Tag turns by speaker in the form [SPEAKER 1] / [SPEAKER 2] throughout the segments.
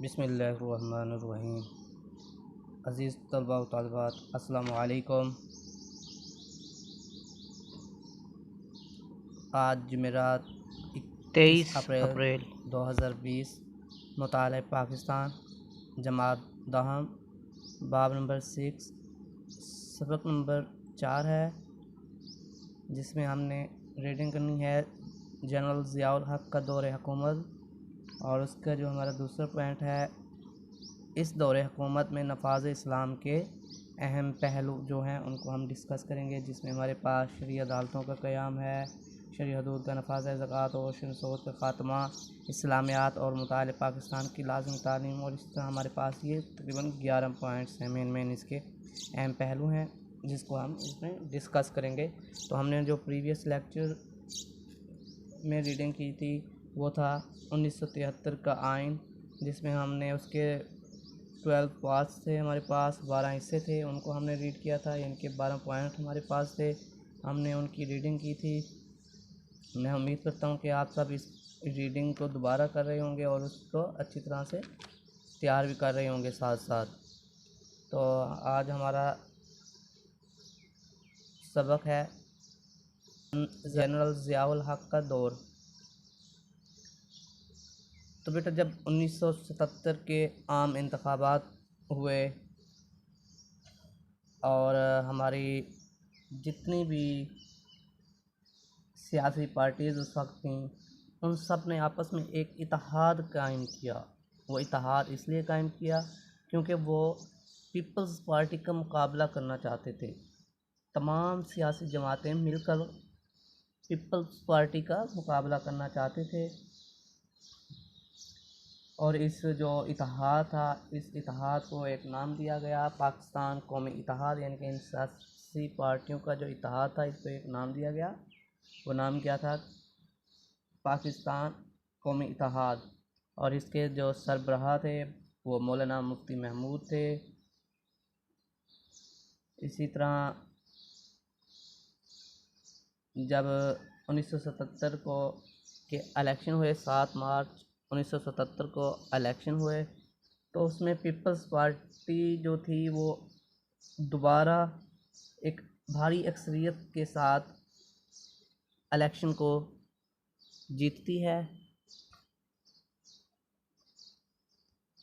[SPEAKER 1] बिस्मिल्लाहिर्रहमानिर्रहीम। अज़ीज़ तलबा व तालिबात, अस्सलामु अलैकुम। आज जुमेरात 21
[SPEAKER 2] 23
[SPEAKER 1] अप्रैल
[SPEAKER 2] अप्रैल
[SPEAKER 1] 2020। मुताले पाकिस्तान, जमात दहम, बाब नंबर 6, सबक नंबर 4 है, जिसमें हमने रीडिंग करनी है जनरल ज़ियाउल हक़ का दौर हुकूमत। और उसका जो हमारा दूसरा पॉइंट है, इस दौर हुकूमत में नफाज़ इस्लाम के अहम पहलू जो हैं उनको हम डिस्कस करेंगे, जिसमें हमारे पास शरई अदालतों का क़याम है, शरई हदूद का नफाज़ ज़कात और शरई सूद का ख़ात्मा, इस्लामियात और मुताले पाकिस्तान की लाज़िमी तालीम। और इस तरह हमारे पास ये तकरीबन 11 पॉइंट्स हैं, मेन इसके अहम पहलू हैं जिसको हम इसमें डिस्कस करेंगे। तो हमने जो प्रीवियस लेक्चर में रीडिंग की थी वो था 1973 का आइन, जिसमें हमने उसके 12 पार्ट्स थे, हमारे पास 12 हिस्से थे, उनको हमने रीड किया था, यानी कि 12 पॉइंट हमारे पास थे, हमने उनकी रीडिंग की थी। मैं उम्मीद करता हूँ कि आप सब इस रीडिंग को दोबारा कर रहे होंगे और उसको अच्छी तरह से तैयार भी कर रहे होंगे साथ साथ। तो आज हमारा सबक है जनरल ज़ियाउल हक़ का दौर। तो बेटा, जब 1977 के आम इंतखाबात हुए और हमारी जितनी भी सियासी पार्टीज़ उस वक्त थीं, उन सब ने आपस में एक इत्तेहाद कायम किया। वो इत्तेहाद इसलिए कायम किया क्योंकि वो पीपल्स पार्टी का मुकाबला करना चाहते थे। तमाम सियासी जमातें मिलकर पीपल्स पार्टी का मुकाबला करना चाहते थे। और इस जो इत्तेहाद था, इस इत्तेहाद को एक नाम दिया गया पाकिस्तान कौमी इत्तेहाद, यानी कि इन सियासी पार्टियों का जो इत्तेहाद था इसको एक नाम दिया गया। वो नाम क्या था? पाकिस्तान कौमी इत्तेहाद। और इसके जो सरबराह थे वो मौलाना मुफ्ती महमूद थे। इसी तरह जब 1977 को के इलेक्शन हुए, 7 मार्च 1977 को इलेक्शन हुए, तो उसमें पीपल्स पार्टी जो थी वो दोबारा एक भारी अक्सरियत के साथ इलेक्शन को जीतती है,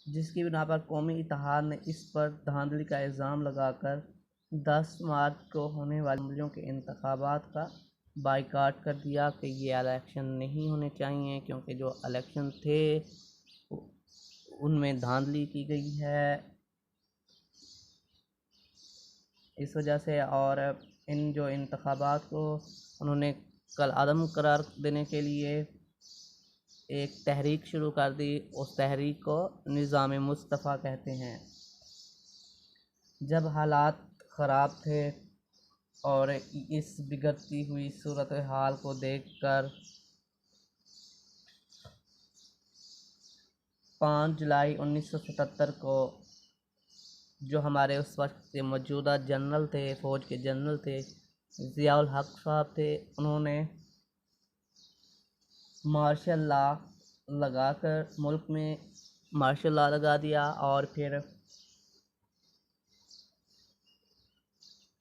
[SPEAKER 1] जिसकी बिना पर कौमी इत्तेहाद ने इस पर धांधली का इल्ज़ाम लगाकर 10 मार्च को होने वाले असम्बलियों के इंतखाबात का बाइकाट कर दिया कि ये इलेक्शन नहीं होने चाहिए, क्योंकि जो इलेक्शन थे उनमें धांधली की गई है इस वजह से। और इन जो इंतखाबात को उन्होंने कल अदम करार देने के लिए एक तहरीक शुरू कर दी। उस तहरीक को निज़ाम मुस्तफ़ा कहते हैं। जब हालात ख़राब थे और इस बिगड़ती हुई सूरत हाल को देखकर 5 जुलाई 1977 को जो हमारे उस वक्त के मौजूदा जनरल थे, फ़ौज के जनरल थे, ज़ियाउल हक़ साहब थे, उन्होंने मार्शल लॉ लगाकर मुल्क में मार्शल लॉ लगा दिया। और फिर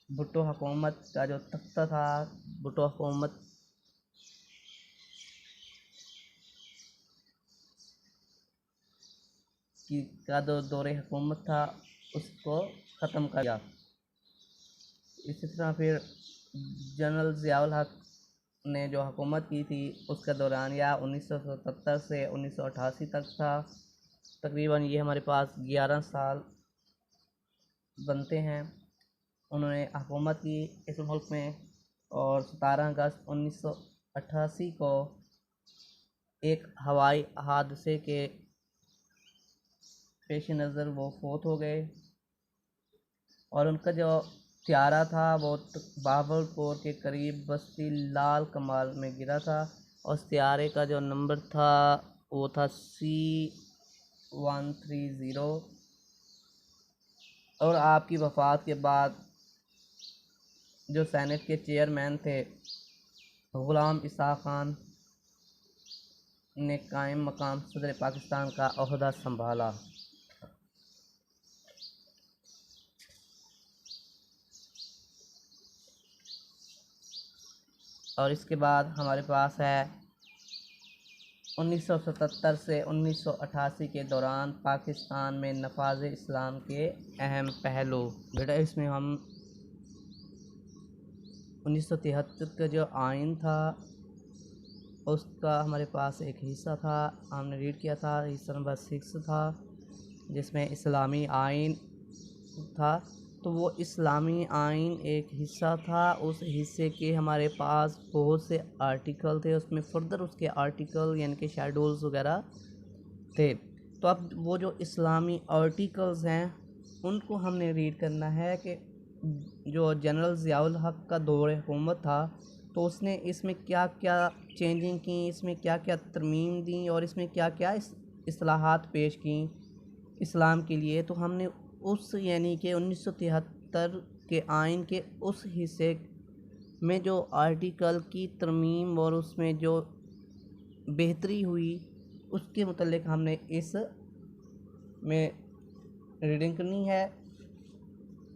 [SPEAKER 1] भुट्टो हुकूमत का जो तख्ता था, भुट्टो हुकूमत की का दौरे हुकूमत था, उसको ख़त्म कर दिया। इसी तरह फिर जनरल ज़ियाउल हक़ ने जो हुकूमत की थी उसका दौरानिया 1977 से 1988 तक था। तकरीबन ये हमारे पास 11 साल बनते हैं। उन्होंने हुकूमत की इस मुल्क में, और 17 अगस्त 1988 को एक हवाई हादसे के पेश नज़र वो फौत हो गए। और उनका जो त्यारा था वो बाबरपुर के करीब बस्ती लाल कमाल में गिरा था। और उस त्यारे का जो नंबर था वो था C130। और आपकी वफ़ात के बाद जो सेनेट के चेयरमैन थे ग़ुलाम इसाक़ खान ने कायम मकाम सदर पाकिस्तान का ओहदा संभाला। और इसके बाद हमारे पास है 1977 से 1988 के दौरान पाकिस्तान में नफाज इस्लाम के अहम पहलू। बेटा इसमें हम 1973 का जो आइन था उसका हमारे पास एक हिस्सा था, हमने रीड किया था, हिस्सा नंबर 6 था जिसमें इस्लामी आइन था। तो वो इस्लामी आइन एक हिस्सा था, उस हिस्से के हमारे पास बहुत से आर्टिकल थे, उसमें फर्दर उसके आर्टिकल यानी कि शेड्यूल्स वगैरह थे। तो अब वो जो इस्लामी आर्टिकल्स हैं उनको हमने रीड करना है कि जो जनरल ज़ियाउल हक़ का दौर हुकूमत था तो उसने इसमें क्या क्या चेंजिंग की, इसमें क्या क्या तरमीम दी और इसमें क्या क्या इस्लाहात पेश की इस्लाम के लिए। तो हमने उस यानी कि 1973 के आइन के उस हिस्से में जो आर्टिकल की तरमीम और उसमें जो बेहतरी हुई उसके मुतल्लिक हमने इस में रीडिंग करनी है।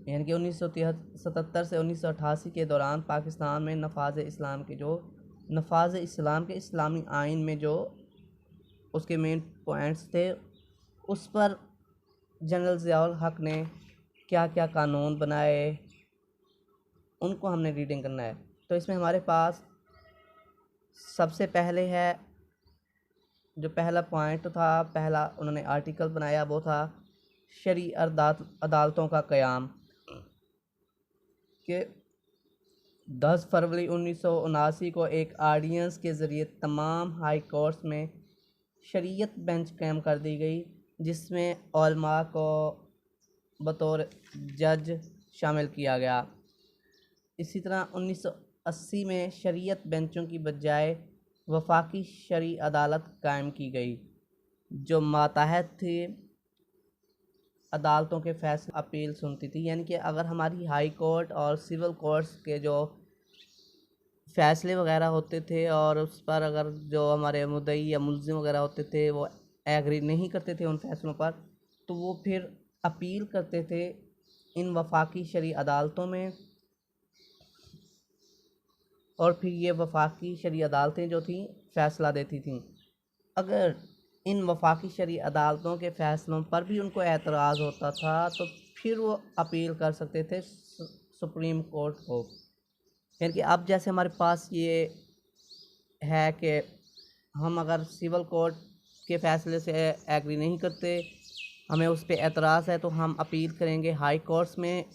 [SPEAKER 1] यानी कि 1977 से 1988 के दौरान पाकिस्तान में नफाज इस्लाम के इस्लामी आइन में जो उसके मेन पॉइंट्स थे उस पर जनरल ज़ियाउल हक़ ने क्या क्या कानून बनाए उनको हमने रीडिंग करना है। तो इसमें हमारे पास सबसे पहले है जो पहला पॉइंट था, पहला उन्होंने आर्टिकल बनाया वो था शरई अदालतों का क़याम कि 10 फरवरी 1979 को एक ऑर्डिनेंस के ज़रिए तमाम हाई कोर्ट्स में शरीयत बेंच कायम कर दी गई जिसमें उलमा को बतौर जज शामिल किया गया। इसी तरह 1980 में शरीयत बेंचों की बजाय वफाकी शरई अदालत कायम की गई जो मातहत थी अदालतों के फैसले अपील सुनती थी। यानी कि अगर हमारी हाई कोर्ट और सिविल कोर्ट्स के जो फ़ैसले वगैरह होते थे और उस पर अगर जो हमारे मुद्दई या मुल्ज़िम वगैरह होते थे वो एग्री नहीं करते थे उन फैसलों पर तो वो फिर अपील करते थे इन वफाकी शरई अदालतों में और फिर ये वफाकी शरई अदालतें जो थीं फ़ैसला देती थीं। अगर इन वफाकी शरई अदालतों के फ़ैसलों पर भी उनको एतराज़ होता था तो फिर वो अपील कर सकते थे सुप्रीम कोर्ट को। यानी कि अब जैसे हमारे पास ये है कि हम अगर सिविल कोर्ट के फ़ैसले से एग्री नहीं करते, हमें उस पर एतराज़ है तो हम अपील करेंगे हाई कोर्ट्स में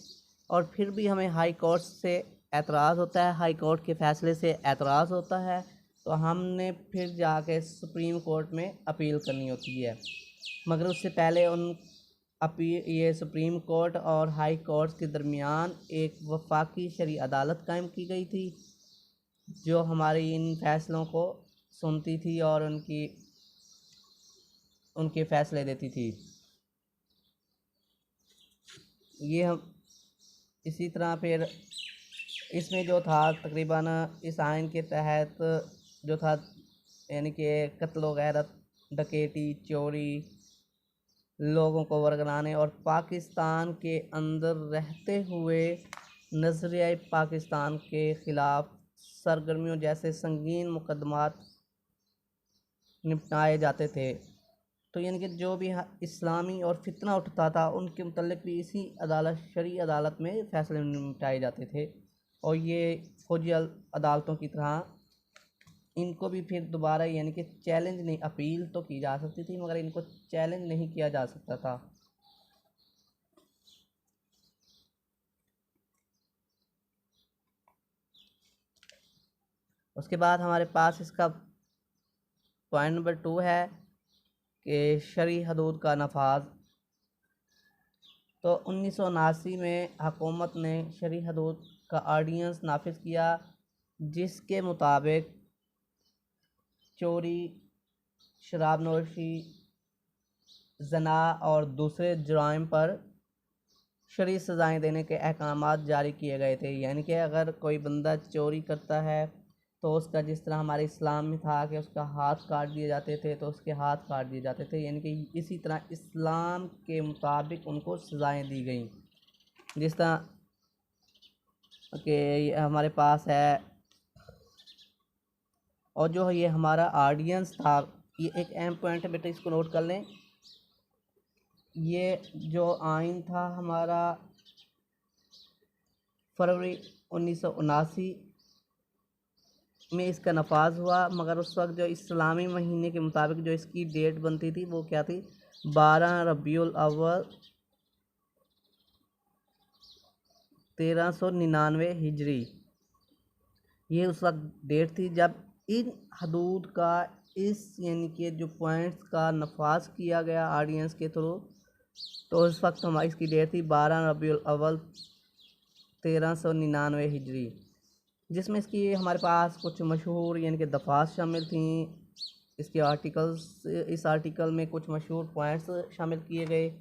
[SPEAKER 1] और फिर भी हमें हाई कोर्ट से एतराज़ होता है, हाई कोर्ट के फ़ैसले से एतराज़ होता है तो हमने फिर जाके सुप्रीम कोर्ट में अपील करनी होती है। मगर उससे पहले ये सुप्रीम कोर्ट और हाई कोर्ट के दरमियान एक वफाकी शरई अदालत कायम की गई थी जो हमारे इन फ़ैसलों को सुनती थी और उनके फ़ैसले देती थी। ये हम इसी तरह फिर इसमें जो था तकरीबन इस आइन के तहत जो था यानी कि कत्ल वगैरह, डकैती, चोरी, लोगों को वर्गलाने और पाकिस्तान के अंदर रहते हुए नज़रिया पाकिस्तान के ख़िलाफ़ सरगर्मियों जैसे संगीन मुकदमात निपटाए जाते थे। तो यानी कि जो भी इस्लामी और फितना उठता था उनके मुतल्लिक भी इसी शरई अदालत में फ़ैसले निपटाए जाते थे और ये फौजी अदालतों की तरह इनको भी फिर दोबारा यानी कि चैलेंज नहीं, अपील तो की जा सकती थी मगर इनको चैलेंज नहीं किया जा सकता था। उसके बाद हमारे पास इसका पॉइंट नंबर 2 है कि शरई हदूद का नफाज। तो 1979 में हुकूमत ने शरई हदूद का ऑर्डिनेंस नाफिज किया जिसके मुताबिक चोरी, शराबनोशी, जना और दूसरे जुराइम पर शरई सज़ाएँ देने के अहकामात जारी किए गए थे। यानी कि अगर कोई बंदा चोरी करता है तो उसका जिस तरह हमारे इस्लाम में था कि उसका हाथ काट दिए जाते थे, तो उसके हाथ काट दिए जाते थे, यानी कि इसी तरह इस्लाम के मुताबिक उनको सज़ाएं दी गई। जिस तरह कि हमारे पास है, और जो ये हमारा ऑडियंस था, ये एक अहम पॉइंट है बेटा, इसको नोट कर लें। ये जो आइन था हमारा फरवरी 1979 में इसका नफाज हुआ, मगर उस वक्त जो इस्लामी महीने के मुताबिक जो इसकी डेट बनती थी वो क्या थी, 12 रबीउल अव्वल 1399 हिजरी। ये उस वक्त डेट थी जब इन हदूद का, इस यानी कि जो पॉइंट्स का नफाज किया गया ऑडियंस के थ्रू, तो उस वक्त हमारी इसकी डेट थी 12 रबीउल अव्वल 1399 हिजरी, जिसमें इसकी हमारे पास कुछ मशहूर यानी कि दफ़ात शामिल थी। इसके आर्टिकल्स, इस आर्टिकल में कुछ मशहूर पॉइंट्स शामिल किए गए।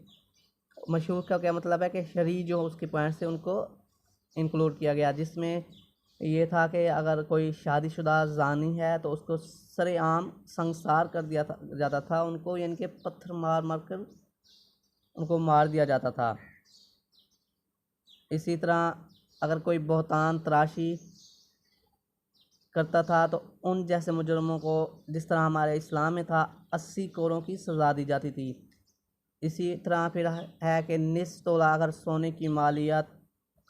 [SPEAKER 1] मशहूर का क्या मतलब है कि शरई जो उसके पॉइंट्स थे उनको इंक्लूड किया गया, जिसमें ये था कि अगर कोई शादीशुदा ज़ानी है तो उसको सरेआम संसार कर दिया जाता था उनको, यानी कि पत्थर मार मार कर उनको मार दिया जाता था। इसी तरह अगर कोई बहुतान तराशी करता था तो उन जैसे मुजरमों को, जिस तरह हमारे इस्लाम में था, 80 कोरों की सज़ा दी जाती थी। इसी तरह फिर है कि निस्फ तोला अगर सोने की मालियत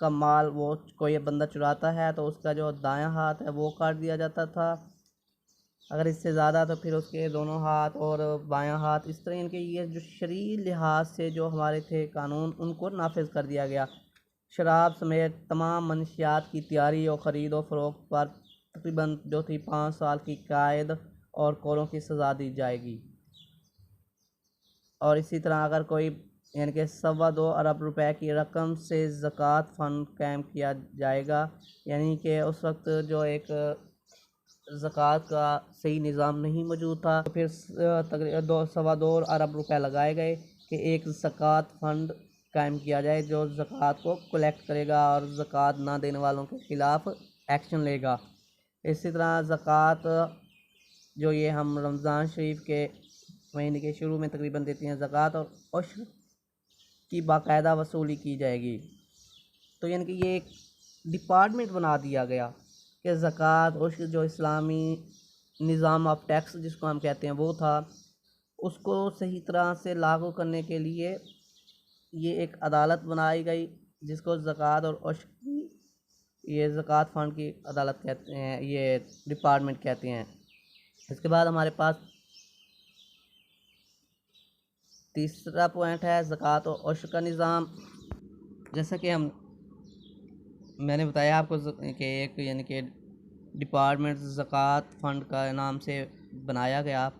[SPEAKER 1] का माल वो कोई बंदा चुराता है तो उसका जो दायां हाथ है वो काट दिया जाता था। अगर इससे ज़्यादा तो फिर उसके दोनों हाथ और बायां हाथ, इस तरह इनके ये जो शरई लिहाज से जो हमारे थे कानून, उनको नाफिज कर दिया गया। शराब समेत तमाम मनशियात की तैयारी और ख़रीद और फ़रोख्त पर तकरीबन जो थी 5 साल की कैद और कोरों की सज़ा दी जाएगी। और इसी तरह अगर कोई यानी कि 2.25 अरब रुपए की रकम से ज़कात फ़ंड कायम किया जाएगा, यानी कि उस वक्त जो एक ज़कात का सही निज़ाम नहीं मौजूद था, तो फिर तकरीबन 2.25 अरब रुपए लगाए गए कि एक ज़कात फ़ंड कायम किया जाए जो ज़कात को कलेक्ट करेगा और ज़कात ना देने वालों के ख़िलाफ़ एक्शन लेगा। इसी तरह ज़कात जो ये हम रमज़ान शरीफ के महीने के शुरू में तकरीबन देती हैं, ज़कात और उश्र की बाकायदा वसूली की जाएगी। तो यानी कि ये एक डिपार्टमेंट बना दिया गया कि ज़कात उश्र जो इस्लामी निज़ाम ऑफ टैक्स जिसको हम कहते हैं वो था, उसको सही तरह से लागू करने के लिए ये एक अदालत बनाई गई जिसको ज़कात और उश्र की, ये ज़कात फ़ंड की अदालत कहते हैं, ये डिपार्टमेंट कहते हैं। इसके बाद हमारे पास तीसरा पॉइंट है ज़कात और उश्र का निज़ाम। जैसा कि मैंने बताया आपको कि एक यानी कि डिपार्टमेंट ज़कात फ़ंड का नाम से बनाया गया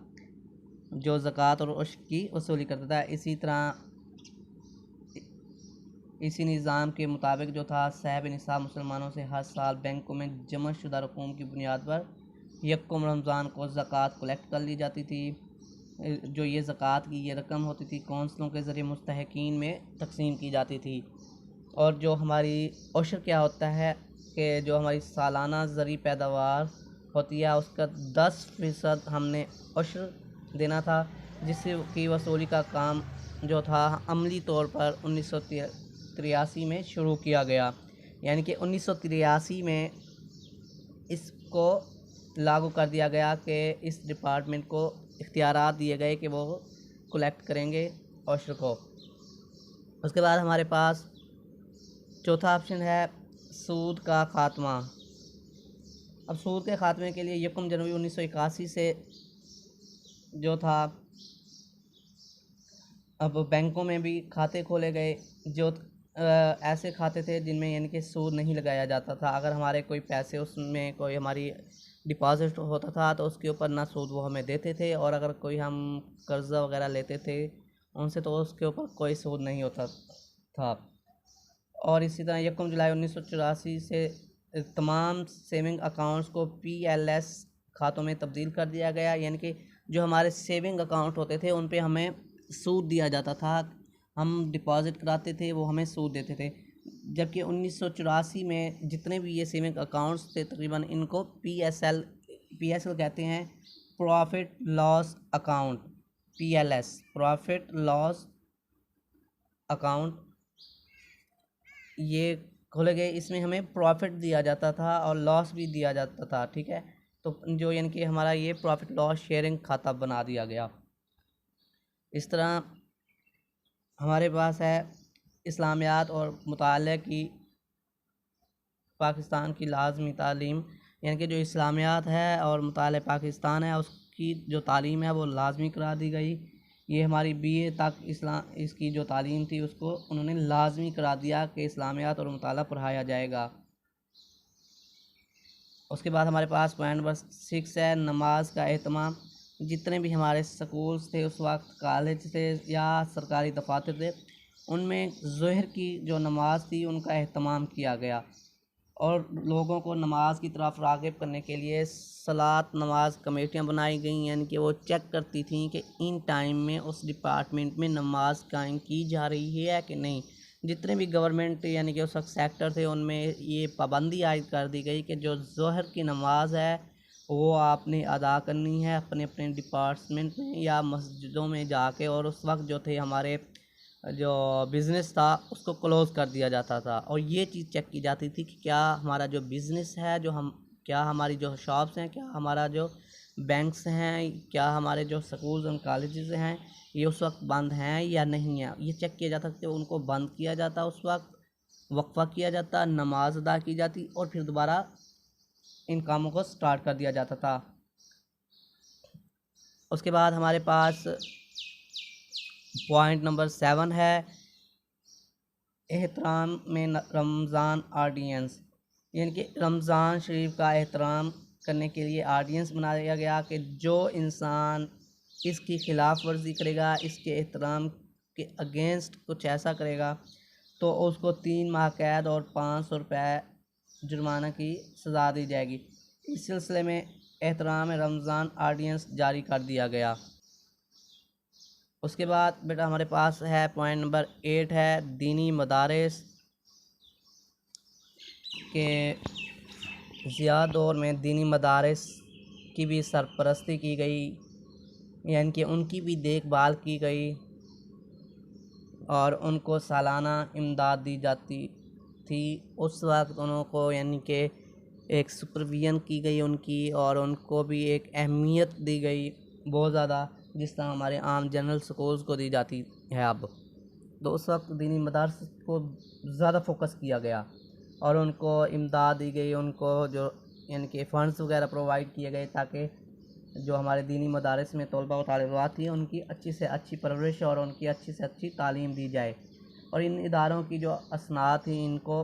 [SPEAKER 1] जो ज़कात और उश्र की वसूली करता था। इसी तरह इसी निज़ाम के मुताबिक जो था, साहिब निसाब मुसलमानों से हर साल बैंकों में जमा शुदा रकूम की बुनियाद पर यकम रमज़ान को ज़कात कलेक्ट कर ली जाती थी। जो ये ज़कात की ये रकम होती थी कौंसलों के ज़रिए मुस्तहिकीन में तकसीम की जाती थी। और जो हमारी उश्र क्या होता है कि जो हमारी सालाना ज़री पैदावार होती है उसका 10% हमने उश्र देना था, जिसकी वसूली का काम जो था अमली तौर पर 1983 में शुरू किया गया। यानी कि 1983 में इसको लागू कर दिया गया कि इस डिपार्टमेंट को इख्तियारात दिए गए कि वो कलेक्ट करेंगे उश्र को। उसके बाद हमारे पास चौथा ऑप्शन है सूद का ख़ात्मा। अब सूद के ख़ात्मे के लिए 1 जनवरी 1981 से जो था, अब बैंकों में भी खाते खोले गए जो ऐसे खाते थे जिनमें यानी कि सूद नहीं लगाया जाता था। अगर हमारे कोई पैसे उसमें कोई हमारी डिपॉज़िट होता था तो उसके ऊपर ना सूद वो हमें देते थे, और अगर कोई हम कर्ज़ा वगैरह लेते थे उनसे तो उसके ऊपर कोई सूद नहीं होता था। और इसी तरह 1 जुलाई 1984 से तमाम सेविंग अकाउंट्स को PLS खातों में तब्दील कर दिया गया, यानी कि जो हमारे सेविंग अकाउंट होते थे उन पे हमें सूद दिया जाता था। हम डिपॉज़िट कराते थे वो हमें सूद देते थे, जबकि 1984 में जितने भी ये सेविंग अकाउंट्स थे तकरीबन इनको PSL कहते हैं, profit loss account, PLS profit loss account, ये खोले गए। इसमें हमें प्रॉफिट दिया जाता था और लॉस भी दिया जाता था, ठीक है। तो जो यानी कि हमारा ये प्रॉफिट लॉस शेयरिंग खाता बना दिया गया। इस तरह हमारे पास है इस्लामियात और मुताले की पाकिस्तान की लाजमी तालीम, यानी कि जो इस्लामियात है और मुताले पाकिस्तान है उसकी जो तालीम है वो लाजमी करा दी गई। ये हमारी BA तक इसकी जो तालीम थी उसको उन्होंने लाजमी करा दिया कि इस्लामियात और मुताला पढ़ाया जाएगा। उसके बाद हमारे पास पॉइंट नंबर 6 है नमाज का एहतमाम। जितने भी हमारे स्कूल्स थे उस वक्त, कॉलेज थे या सरकारी दफातर थे, उनमें ज़ोहर की जो नमाज थी उनका एहतमाम किया गया और लोगों को नमाज की तरफ राग़िब करने के लिए सलात नमाज कमेटियां बनाई गई, यानी कि वो चेक करती थी कि इन टाइम में उस डिपार्टमेंट में नमाज कायम की जा रही है कि नहीं। जितने भी गवर्नमेंट यानी कि उस वक्त सेक्टर थे उनमें ये पाबंदी आयद कर दी गई कि जो ज़ोहर की नमाज है वो आपने अदा करनी है अपने अपने डिपार्टमेंट में या मस्जिदों में जाके। और उस वक्त जो थे हमारे जो बिज़नेस था उसको क्लोज़ कर दिया जाता था और ये चीज़ चेक की जाती थी कि क्या हमारा जो बिज़नेस है, जो हम क्या हमारी जो शॉप्स हैं, क्या हमारा जो बैंक्स हैं, क्या हमारे जो स्कूल्स एंड कॉलेजेस हैं, ये उस वक्त बंद हैं या नहीं है। ये चेक किया जाता था, उनको बंद किया जाता, उस वक्त वक्फा किया जाता, नमाज अदा की जाती और फिर दोबारा इन कामों को स्टार्ट कर दिया जाता था। उसके बाद हमारे पास पॉइंट नंबर 7 है एहतराम में रमज़ान ऑडियंस, यानी कि रमज़ान शरीफ का एहतराम करने के लिए ऑडियंस बनाया गया कि जो इंसान इसकी ख़िलाफ़ वर्जी करेगा, इसके एहतराम के अगेंस्ट कुछ ऐसा करेगा तो उसको 3 माह कैद और 500 रुपये जुर्माना की सज़ा दी जाएगी। इस सिलसिले में एहतराम रमज़ान ऑडियंस जारी कर दिया गया। उसके बाद बेटा हमारे पास है पॉइंट नंबर 8 है दीनी मदारिस के ज़िया दौर में दीनी मदारिस की भी सरपरस्ती की गई, यानी कि उनकी भी देखभाल की गई और उनको सालाना इमदाद दी जाती थी। उस वक्त उनको यानी कि एक सुपरविज़न की गई उनकी और उनको भी एक अहमियत दी गई बहुत ज़्यादा, जिस तरह हमारे आम जनरल स्कूल्स को दी जाती है अब। तो उस वक्त दीनी मदारस को ज़्यादा फोकस किया गया और उनको इमदाद दी गई, उनको जो यानी कि फ़ंड्स वगैरह प्रोवाइड किए गए ताकि जो हमारे दीनी मदारस में तलबा व तालिबात थी उनकी अच्छी से अच्छी परवरिश और उनकी अच्छी से अच्छी तालीम दी जाए। और इन इदारों की जो असनाद थी इनको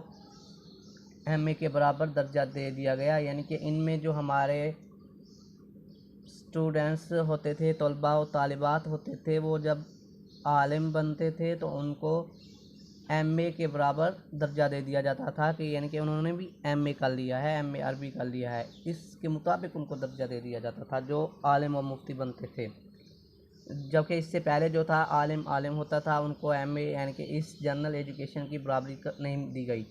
[SPEAKER 1] MA के बराबर दर्जा दे दिया गया, यानी कि इनमें जो हमारे स्टूडेंट्स होते थे, तलबा व तालिबात होते थे, वो जब आलिम बनते थे तो उनको MA के बराबर दर्जा दे दिया जाता था कि यानी कि उन्होंने भी MA कर लिया है, MA अरबी कर लिया है, इसके मुताबिक उनको दर्जा दे दिया जाता था जो आलिम और मुफ्ती बनते थे। जबकि इससे पहले जो था आलिम होता था, उनको MA यानी कि इस जनरल एजुकेशन की बराबरी नहीं दी गई।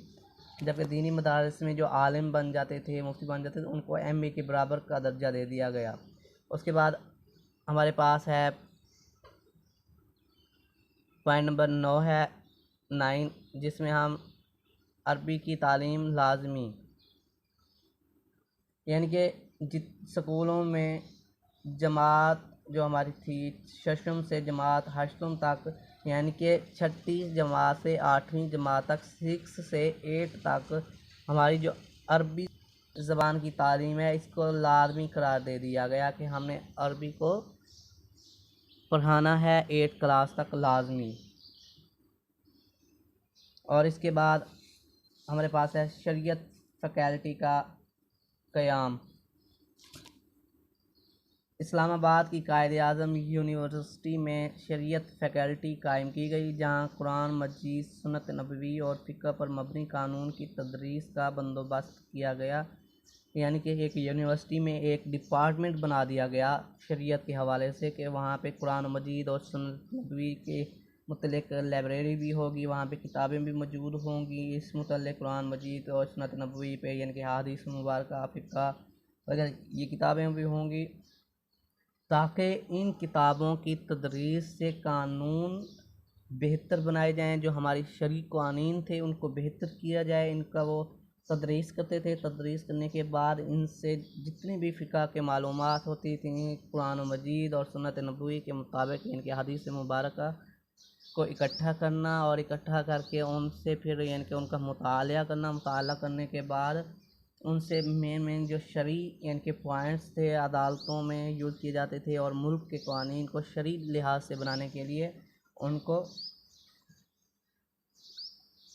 [SPEAKER 1] जबकि दीनी मदारस में जो आलिम बन जाते थे, मुफ्ती बन जाते थे, उनको MA के बराबर का दर्जा दे दिया गया। उसके बाद हमारे पास है पॉइंट नंबर 9 है 9, जिसमें हम अरबी की तालीम लाजमी, यानी कि जित स्कूलों में जमात जो हमारी थी शशम से जमात हशतम तक, यानी कि छठी जमात से 8वीं जमात तक, 6 से 8 तक हमारी जो अरबी ज़बान की तालीम है इसको लाजमी करार दे दिया गया कि हमने अरबी को पढ़ाना है 8 क्लास तक लाजमी। और इसके बाद हमारे पास है शरीयत फैकल्टी का क़याम। इस्लामाबाद की कायद-ए-आज़म यूनिवर्सिटी में शरीयत फैकल्टी कायम की गई जहाँ कुरान मजीद, सुन्नत नबवी और फ़िक़्ह पर मबनी कानून की तदरीस का बंदोबस्त किया गया, यानी कि एक यूनिवर्सिटी में एक डिपार्टमेंट बना दिया गया शरीयत के हवाले से कि वहाँ पे कुरान मजीद और सुन्नत नबवी के मुतल्लिक़ लाइब्रेरी भी होगी, वहाँ पे किताबें भी मौजूद होंगी इस मुतल्लिक़ कुरान मजीद और सुन्नत नबवी पे, यानी कि हदीस मुबारक फ़िक़्ह वगैरह ये किताबें भी होंगी, ताकि इन किताबों की तदरीस से कानून बेहतर बनाए जाएँ। जो हमारी शरई क़वानीन थे उनको बेहतर किया जाए, इनका वो तदरीस करते थे। तदरीस करने के बाद इनसे जितनी भी फ़िक़्ह के मालूमात होती थी कुरान मजीद और सुन्नत नबवी के मुताबिक, इनके हदीस मुबारक को इकट्ठा करना और इकट्ठा करके उनसे फिर यानी कि उनका मुताला करना। मुताला करने के बाद उनसे मेन जो शरई यानी कि पॉइंट्स थे अदालतों में यूज़ किए जाते थे और मुल्क के क़वानीन को शरई लिहाज से बनाने के लिए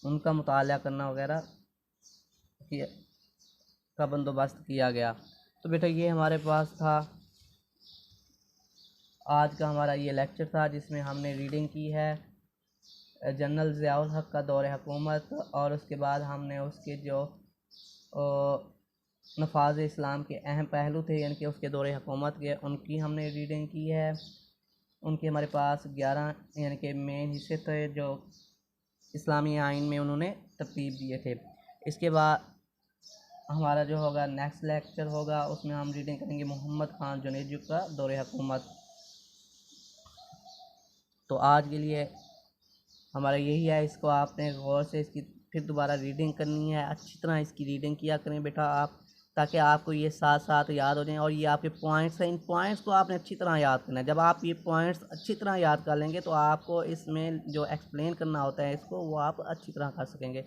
[SPEAKER 1] उनका मुताला करना वगैरह का बंदोबस्त किया गया। तो बेटा ये हमारे पास था आज का हमारा ये लेक्चर था, जिसमें हमने रीडिंग की है जनरल ज़ियाउल हक़ का दौर हुकूमत, और उसके बाद हमने उसके जो नफाज़ इस्लाम के अहम पहलू थे यानी कि उसके दौर हुकूमत के, उनकी हमने रीडिंग की है। उनके हमारे पास 11 यानी कि मेन हिस्से थे जो इस्लामी आइन में उन्होंने तरतीब दिए थे। इसके बाद हमारा जो होगा नेक्स्ट लेक्चर होगा, उसमें हम रीडिंग करेंगे मोहम्मद ख़ान जुनैदी का दौर हुकूमत। तो आज के लिए हमारा यही है, इसको आपने गौर से इसकी फिर दोबारा रीडिंग करनी है, अच्छी तरह इसकी रीडिंग किया करें बेटा आप, ताकि आपको ये साथ साथ याद हो जाएं। और ये आपके पॉइंट्स हैं, इन पॉइंट्स को आपने अच्छी तरह याद करना है। जब आप ये पॉइंट्स अच्छी तरह याद कर लेंगे तो आपको इसमें जो एक्सप्लेन करना होता है इसको वो आप अच्छी तरह कर सकेंगे।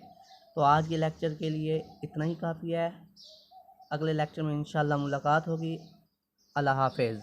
[SPEAKER 1] तो आज के लेक्चर के लिए इतना ही काफ़ी है। अगले लेक्चर में इंशाल्लाह मुलाकात होगी। अल्लाह हाफ़िज़।